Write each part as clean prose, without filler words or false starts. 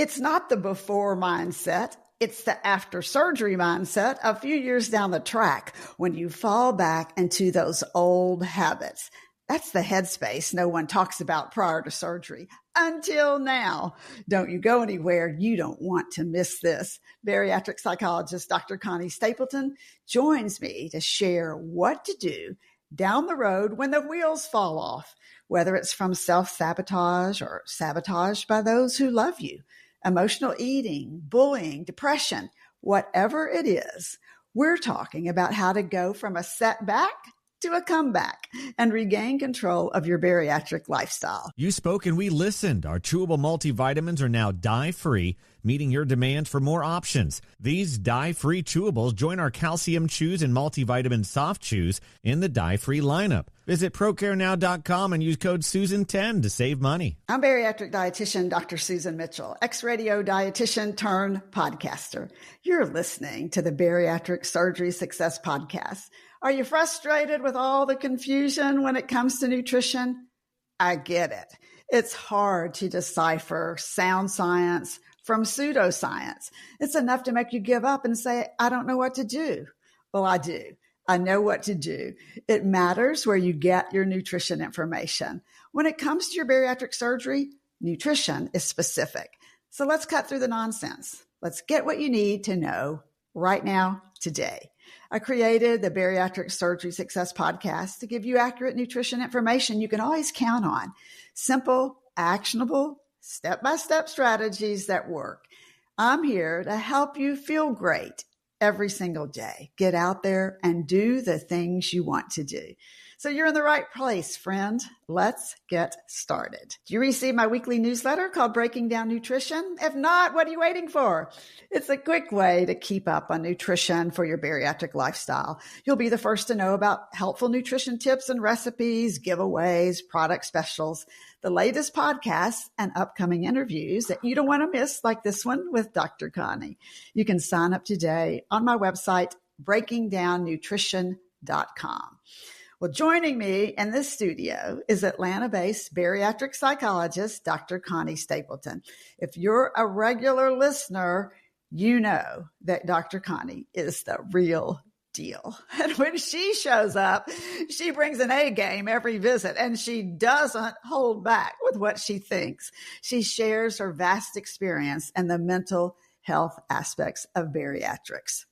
It's not the before mindset. It's the after surgery mindset a few years down the track when you fall back into those old habits. That's the headspace no one talks about prior to surgery. Until now. Don't you go anywhere. You don't want to miss this. Bariatric psychologist Dr. Connie Stapleton joins me to share what to do down the road when the wheels fall off, whether it's from self-sabotage or sabotage by those who love you, emotional eating, bullying, depression, whatever it is. We're talking about how to go from a setback to a comeback and regain control of your bariatric lifestyle. You spoke and we listened. Our chewable multivitamins are now dye-free, meeting your demand for more options. These dye-free chewables join our calcium chews and multivitamin soft chews in the dye-free lineup. Visit ProCareNow.com and use code Susan10 to save money. I'm bariatric dietitian Dr. Susan Mitchell, ex-radio dietitian turned podcaster. You're listening to the Bariatric Surgery Success podcast. Are you frustrated with all the confusion when it comes to nutrition? I get it. It's hard to decipher sound science from pseudoscience. It's enough to make you give up and say, I don't know what to do. Well, I do. I know what to do. It matters where you get your nutrition information. When it comes to your bariatric surgery, nutrition is specific. So let's cut through the nonsense. Let's get what you need to know right now, today. I created the Bariatric Surgery Success podcast to give you accurate nutrition information you can always count on. Simple, actionable, step-by-step strategies that work. I'm here to help you feel great every single day. Get out there and do the things you want to do. So you're in the right place, friend. Let's get started. Do you receive my weekly newsletter called Breaking Down Nutrition? If not, what are you waiting for? It's a quick way to keep up on nutrition for your bariatric lifestyle. You'll be the first to know about helpful nutrition tips and recipes, giveaways, product specials, the latest podcasts, and upcoming interviews that you don't want to miss, like this one with Dr. Connie. You can sign up today on my website, breakingdownnutrition.com. Well, joining me in this studio is Atlanta-based bariatric psychologist, Dr. Connie Stapleton. If you're a regular listener, you know that Dr. Connie is the real deal. And when she shows up, she brings an A game every visit, and she doesn't hold back with what she thinks. She shares her vast experience and the mental health aspects of bariatrics.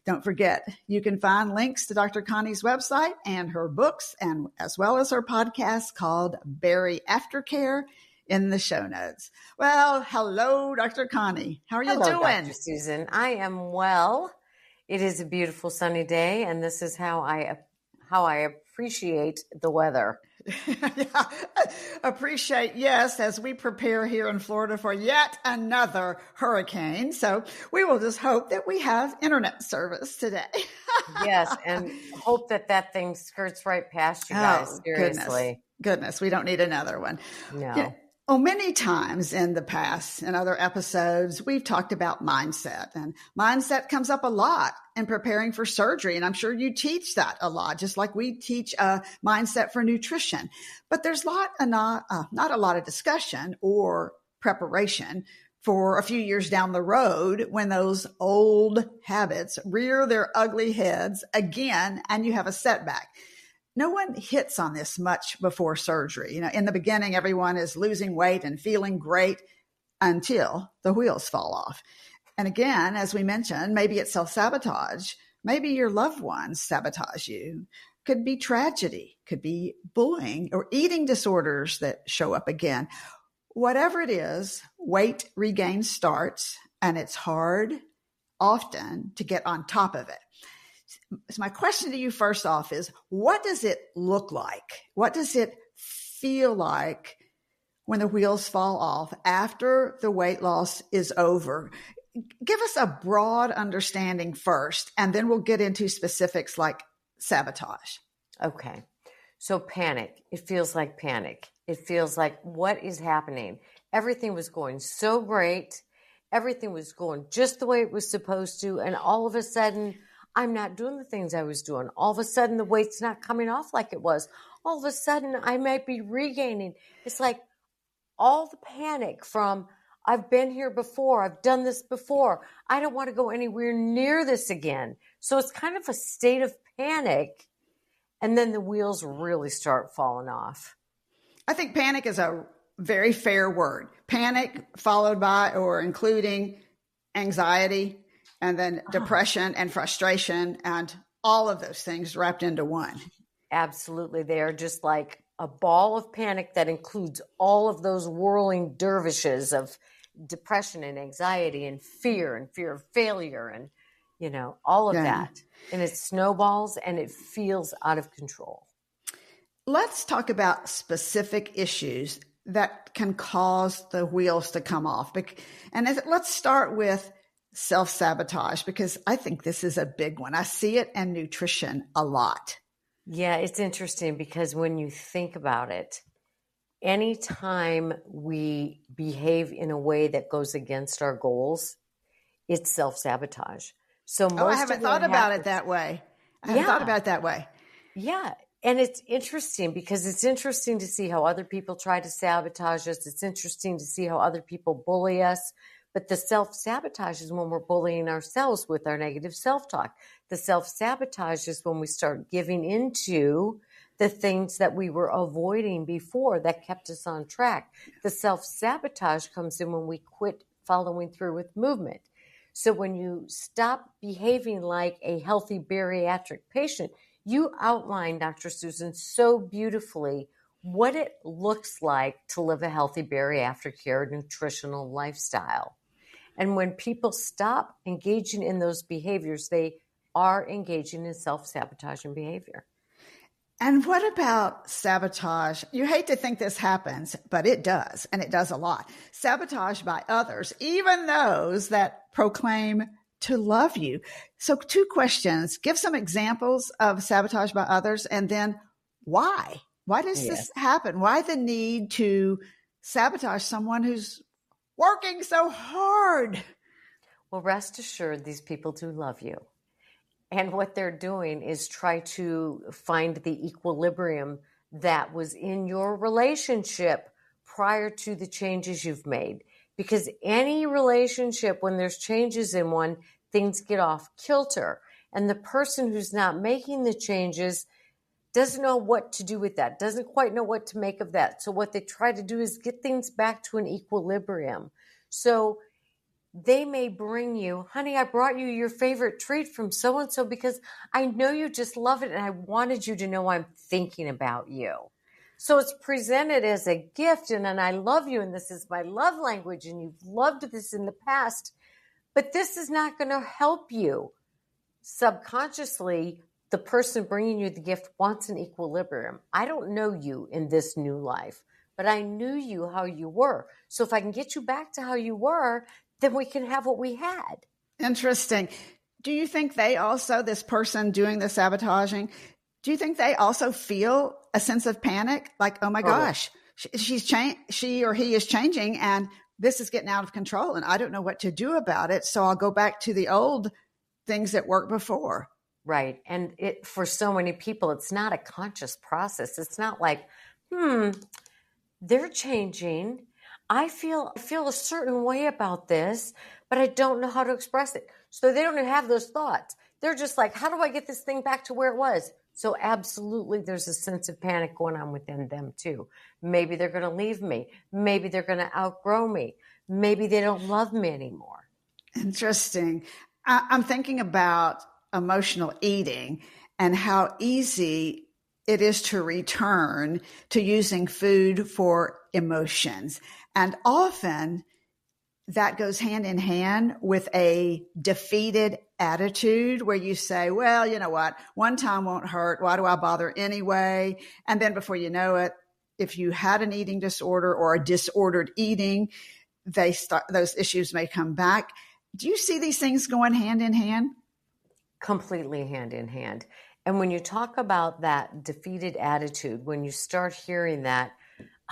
Don't forget, you can find links to Dr. Connie's website and her books, and as well as her podcast called Bari Aftercare in the show notes. Well, hello, Dr. Connie. How are you doing? Dr. Susan. I am well. It is a beautiful sunny day, and this is how I appreciate the weather. Yeah, appreciate, yes, as we prepare here in Florida for yet another hurricane. So we will just hope that we have internet service today. Yes, and hope that thing skirts right past you guys. Seriously. Goodness, we don't need another one. No. Yeah. Oh, many times in the past, in other episodes, we've talked about mindset, and mindset comes up a lot in preparing for surgery. And I'm sure you teach that a lot, just like we teach mindset for nutrition. But there's not a lot of discussion or preparation for a few years down the road when those old habits rear their ugly heads again and you have a setback. No one hits on this much before surgery. You know, in the beginning, everyone is losing weight and feeling great until the wheels fall off. And again, as we mentioned, maybe it's self-sabotage. Maybe your loved ones sabotage you. Could be tragedy, could be bullying or eating disorders that show up again. Whatever it is, weight regain starts, and it's hard often to get on top of it. So my question to you first off is, what does it look like? What does it feel like when the wheels fall off after the weight loss is over? Give us a broad understanding first, and then we'll get into specifics like sabotage. Okay. So panic. It feels like panic. It feels like, what is happening? Everything was going so great. Everything was going just the way it was supposed to. And all of a sudden, I'm not doing the things I was doing. All of a sudden, the weight's not coming off like it was. All of a sudden, I might be regaining. It's like all the panic from, I've been here before. I've done this before. I don't want to go anywhere near this again. So it's kind of a state of panic. And then the wheels really start falling off. I think panic is a very fair word. Panic followed by or including anxiety, and then depression and frustration, and all of those things wrapped into one. Absolutely. They are just like a ball of panic that includes all of those whirling dervishes of depression and anxiety and fear of failure and, all of that. And it snowballs and it feels out of control. Let's talk about specific issues that can cause the wheels to come off. And let's start with self-sabotage, because I think this is a big one. I see it in nutrition a lot. Yeah, it's interesting because when you think about it, anytime we behave in a way that goes against our goals, it's self-sabotage. So I haven't thought about it that way. Yeah. And it's interesting because it's interesting to see how other people try to sabotage us. It's interesting to see how other people bully us. But the self-sabotage is when we're bullying ourselves with our negative self-talk. The self-sabotage is when we start giving into the things that we were avoiding before that kept us on track. The self-sabotage comes in when we quit following through with movement. So when you stop behaving like a healthy bariatric patient, you outlined, Dr. Susan, so beautifully what it looks like to live a healthy bariatric care nutritional lifestyle. And when people stop engaging in those behaviors, they are engaging in self-sabotaging behavior. And what about sabotage? You hate to think this happens, but it does, and it does a lot. Sabotage by others, even those that proclaim to love you. So 2 questions. Give some examples of sabotage by others, and then why? Why does this happen? Why the need to sabotage someone who's working so hard? Well, rest assured, these people do love you. And what they're doing is try to find the equilibrium that was in your relationship prior to the changes you've made. Because any relationship, when there's changes in one, things get off kilter. And the person who's not making the changes doesn't know what to do with that, doesn't quite know what to make of that. So what they try to do is get things back to an equilibrium. So they may bring you, honey, I brought you your favorite treat from so-and-so because I know you just love it and I wanted you to know I'm thinking about you. So it's presented as a gift and I love you and this is my love language and you've loved this in the past, but this is not going to help you. Subconsciously, the person bringing you the gift wants an equilibrium. I don't know you in this new life, but I knew you how you were. So if I can get you back to how you were, then we can have what we had. Interesting. Do you think they also, this person doing the sabotaging, do you think they also feel a sense of panic? Like, oh my gosh, she or he is changing and this is getting out of control and I don't know what to do about it. So I'll go back to the old things that worked before. Right. And for so many people, it's not a conscious process. It's not like, they're changing. I feel a certain way about this, but I don't know how to express it. So they don't even have those thoughts. They're just like, how do I get this thing back to where it was? So absolutely, there's a sense of panic going on within them too. Maybe they're going to leave me. Maybe they're going to outgrow me. Maybe they don't love me anymore. Interesting. I'm thinking about emotional eating and how easy it is to return to using food for emotions. And often that goes hand in hand with a defeated attitude where you say, well, you know what? One time won't hurt. Why do I bother anyway? And then before you know it, if you had an eating disorder or a disordered eating, those issues may come back. Do you see these things going hand in hand? Completely hand in hand. And when you talk about that defeated attitude, when you start hearing that,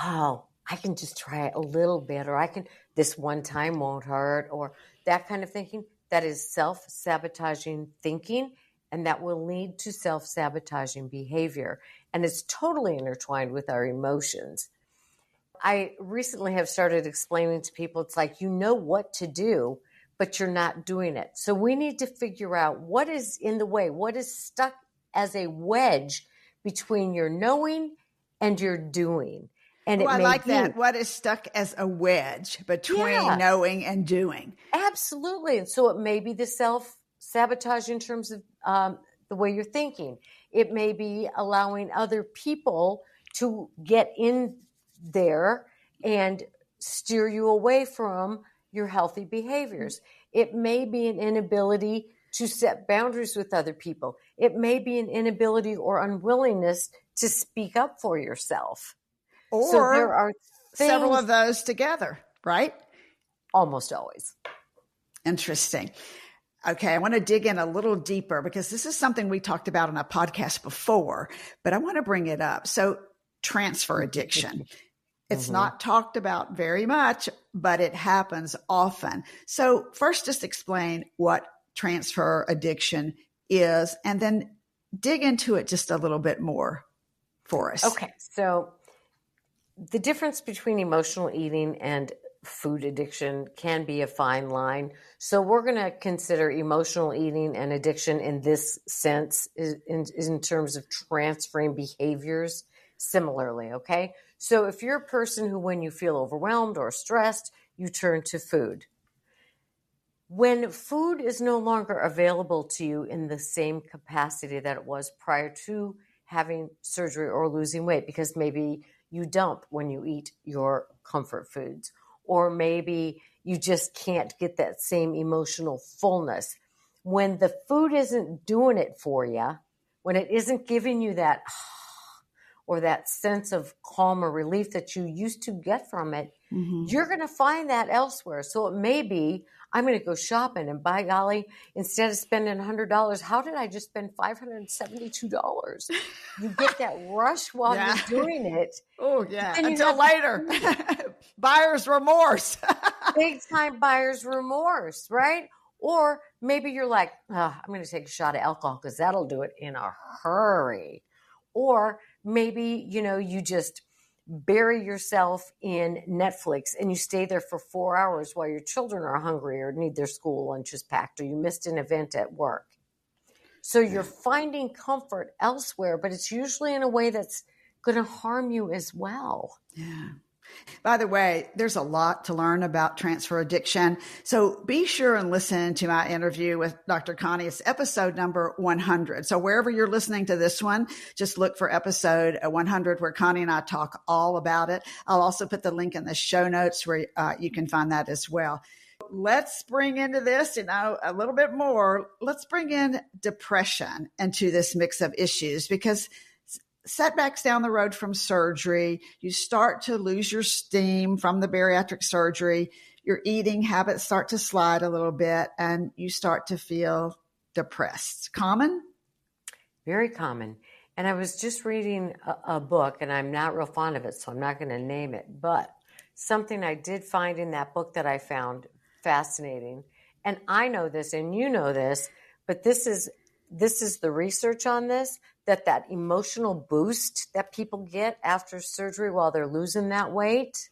oh, I can just try it a little bit, or this one time won't hurt, or that kind of thinking, that is self-sabotaging thinking, and that will lead to self-sabotaging behavior. And it's totally intertwined with our emotions. I recently have started explaining to people, it's like, you know what to do, but you're not doing it. So we need to figure out what is in the way, what is stuck as a wedge between your knowing and your doing. And I like that. What is stuck as a wedge between knowing and doing? Absolutely. And so it may be the self-sabotage in terms of the way you're thinking. It may be allowing other people to get in there and steer you away from your healthy behaviors. It may be an inability to set boundaries with other people. It may be an inability or unwillingness to speak up for yourself. Or so there are several of those together, right? Almost always. Interesting. Okay, I want to dig in a little deeper because this is something we talked about on a podcast before, but I want to bring it up. So transfer addiction. It's not talked about very much, but it happens often. So first, just explain what transfer addiction is, and then dig into it just a little bit more for us. Okay, so the difference between emotional eating and food addiction can be a fine line. So we're going to consider emotional eating and addiction in this sense in terms of transferring behaviors similarly, okay? So if you're a person who, when you feel overwhelmed or stressed, you turn to food. When food is no longer available to you in the same capacity that it was prior to having surgery or losing weight, because maybe you dump when you eat your comfort foods, or maybe you just can't get that same emotional fullness. When the food isn't doing it for you, when it isn't giving you that or that sense of calm or relief that you used to get from it, you're going to find that elsewhere. So it may be, I'm going to go shopping, and by golly, instead of spending $100, how did I just spend $572? You get that rush while you're doing it. Oh, yeah. Until later. Buyer's remorse. Big time buyer's remorse, right? Or maybe you're like, I'm going to take a shot of alcohol because that'll do it in a hurry. Or maybe, you just bury yourself in Netflix and you stay there for 4 hours while your children are hungry or need their school lunches packed, or you missed an event at work. So you're finding comfort elsewhere, but it's usually in a way that's going to harm you as well. Yeah. By the way, there's a lot to learn about transfer addiction. So be sure and listen to my interview with Dr. Connie. It's episode number 100. So wherever you're listening to this one, just look for episode 100 where Connie and I talk all about it. I'll also put the link in the show notes where you can find that as well. Let's bring into this, a little bit more. Let's bring in depression into this mix of issues, because setbacks down the road from surgery, you start to lose your steam from the bariatric surgery, your eating habits start to slide a little bit, and you start to feel depressed. Common? Very common. And I was just reading a book, and I'm not real fond of it, so I'm not going to name it, but something I did find in that book that I found fascinating. And I know this, and you know this, but this is the research on this, that emotional boost that people get after surgery while they're losing that weight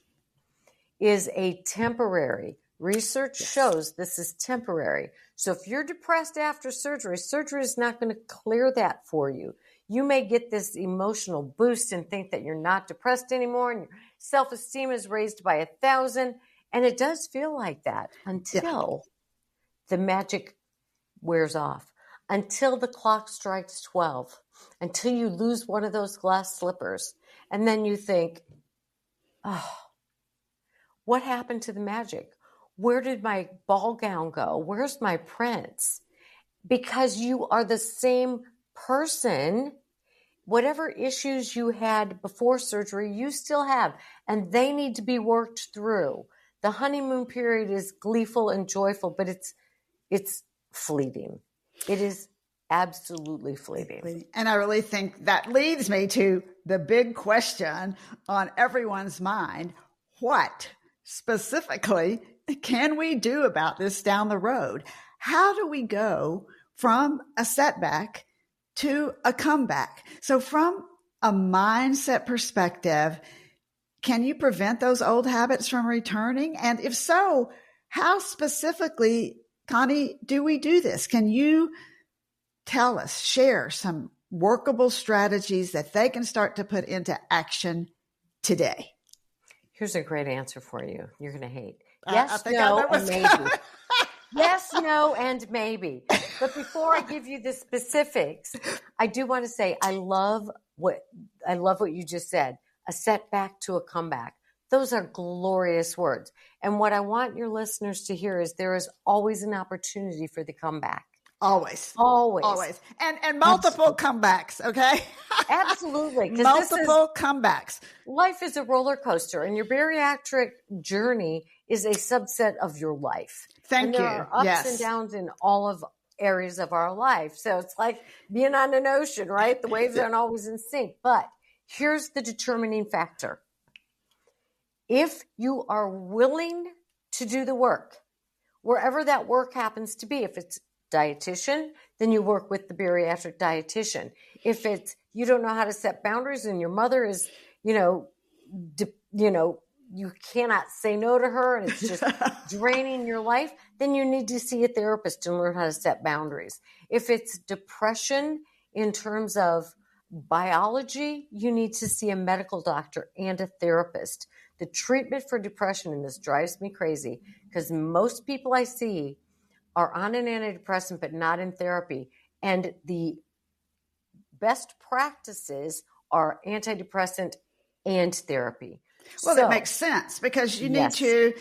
is a temporary. Research shows this is temporary. So if you're depressed after surgery, surgery is not going to clear that for you. You may get this emotional boost and think that you're not depressed anymore, and your self-esteem is raised by 1,000. And it does feel like that until the magic wears off, until the clock strikes 12, until you lose one of those glass slippers. And then you think, what happened to the magic? Where did my ball gown go? Where's my prince? Because you are the same person. Whatever issues you had before surgery, you still have, and they need to be worked through. The honeymoon period is gleeful and joyful, but it's fleeting. It is absolutely fleeting. And I really think that leads me to the big question on everyone's mind. What specifically can we do about this down the road? How do we go from a setback to a comeback? So from a mindset perspective, can you prevent those old habits from returning? And if so, how specifically, Connie, do we do this? Can you tell us, share some workable strategies that they can start to put into action today? Here's a great answer for you. You're going to hate. Yes, no, and maybe. Yes, no, and maybe. But before I give you the specifics, I do want to say I love what you just said. A setback to a comeback. Those are glorious words. And what I want your listeners to hear is there is always an opportunity for the comeback. Always. And multiple comebacks, okay? Absolutely. Multiple comebacks. Life is a roller coaster, and your bariatric journey is a subset of your life. Thank you. There are ups and downs in all of areas of our life. So it's like being on an ocean, right? The waves aren't always in sync. But here's the determining factor. If you are willing to do the work, wherever that work happens to be, if it's dietitian, then you work with the bariatric dietitian. If it's you don't know how to set boundaries and your mother is, you cannot say no to her and it's just draining your life, then you need to see a therapist and learn how to set boundaries. If it's depression in terms of biology, you need to see a medical doctor and a therapist. The treatment for depression, and this drives me crazy because most people I see are on an antidepressant but not in therapy. And the best practices are antidepressant and therapy. Well, that makes sense because you need to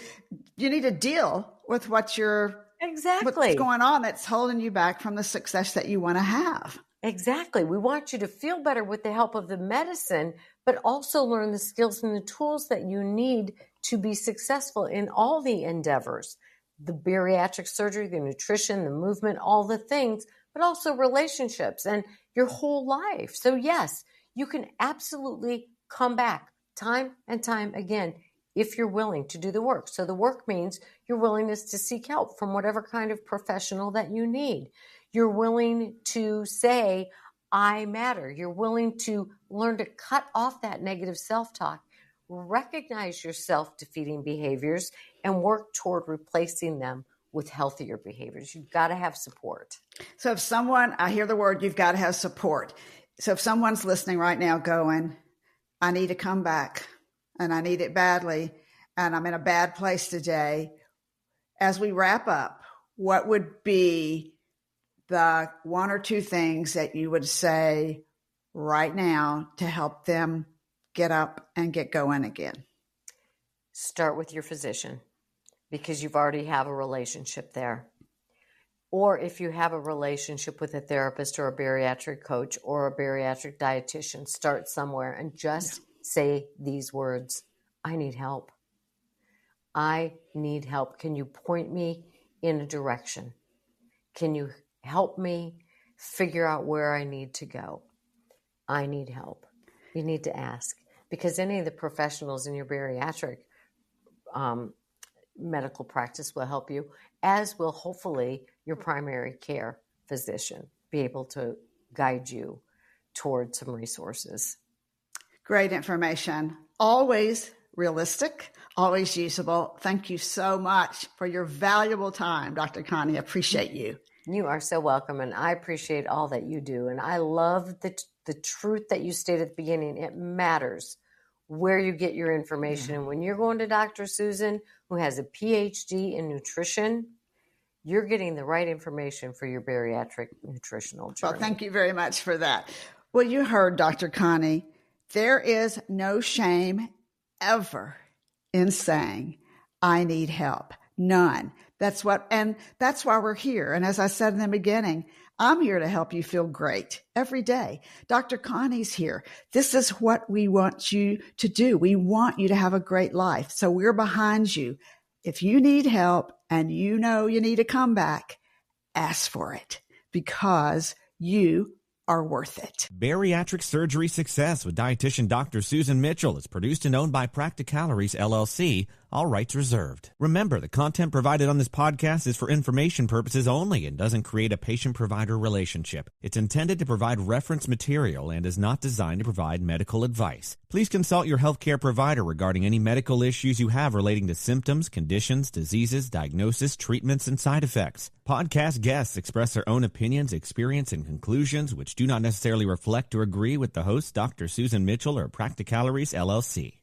deal with what's going on that's holding you back from the success that you want to have. Exactly. We want you to feel better with the help of the medicine, but also learn the skills and the tools that you need to be successful in all the endeavors. The bariatric surgery, the nutrition, the movement, all the things, but also relationships and your whole life. So yes, you can absolutely come back time and time again if you're willing to do the work. So the work means your willingness to seek help from whatever kind of professional that you need. You're willing to say, I matter. You're willing to learn to cut off that negative self-talk, recognize your self-defeating behaviors, and work toward replacing them with healthier behaviors. You've got to have support. So if someone, I hear the word, you've got to have support. So if someone's listening right now going, I need to come back and I need it badly and I'm in a bad place today, as we wrap up, what would be the one or two things that you would say right now to help them get up and get going again? Start with your physician because you've already have a relationship there. Or if you have a relationship with a therapist or a bariatric coach or a bariatric dietitian, start somewhere and just say these words. I need help. I need help. Can you point me in a direction? Can you help me figure out where I need to go? I need help. You need to ask because any of the professionals in your bariatric medical practice will help you, as will hopefully your primary care physician be able to guide you toward some resources. Great information. Always realistic, always usable. Thank you so much for your valuable time, Dr. Connie. I appreciate you. You are so welcome, and I appreciate all that you do. And I love the truth that you stated at the beginning. It matters where you get your information. And when you're going to Dr. Susan, who has a PhD in nutrition, you're getting the right information for your bariatric nutritional journey. Well, thank you very much for that. Well, you heard Dr. Connie. There is no shame ever in saying, I need help. None. That's why we're here. And as I said in the beginning, I'm here to help you feel great every day. Dr. Connie's here. This is what we want you to do. We want you to have a great life. So we're behind you. If you need help and you know you need a comeback, ask for it because you are worth it. Bariatric Surgery Success with dietitian Dr. Susan Mitchell is produced and owned by Practicalories, LLC, All rights reserved. Remember, the content provided on this podcast is for information purposes only and doesn't create a patient-provider relationship. It's intended to provide reference material and is not designed to provide medical advice. Please consult your healthcare provider regarding any medical issues you have relating to symptoms, conditions, diseases, diagnosis, treatments, and side effects. Podcast guests express their own opinions, experience, and conclusions which do not necessarily reflect or agree with the host, Dr. Susan Mitchell, or Practicalories, LLC.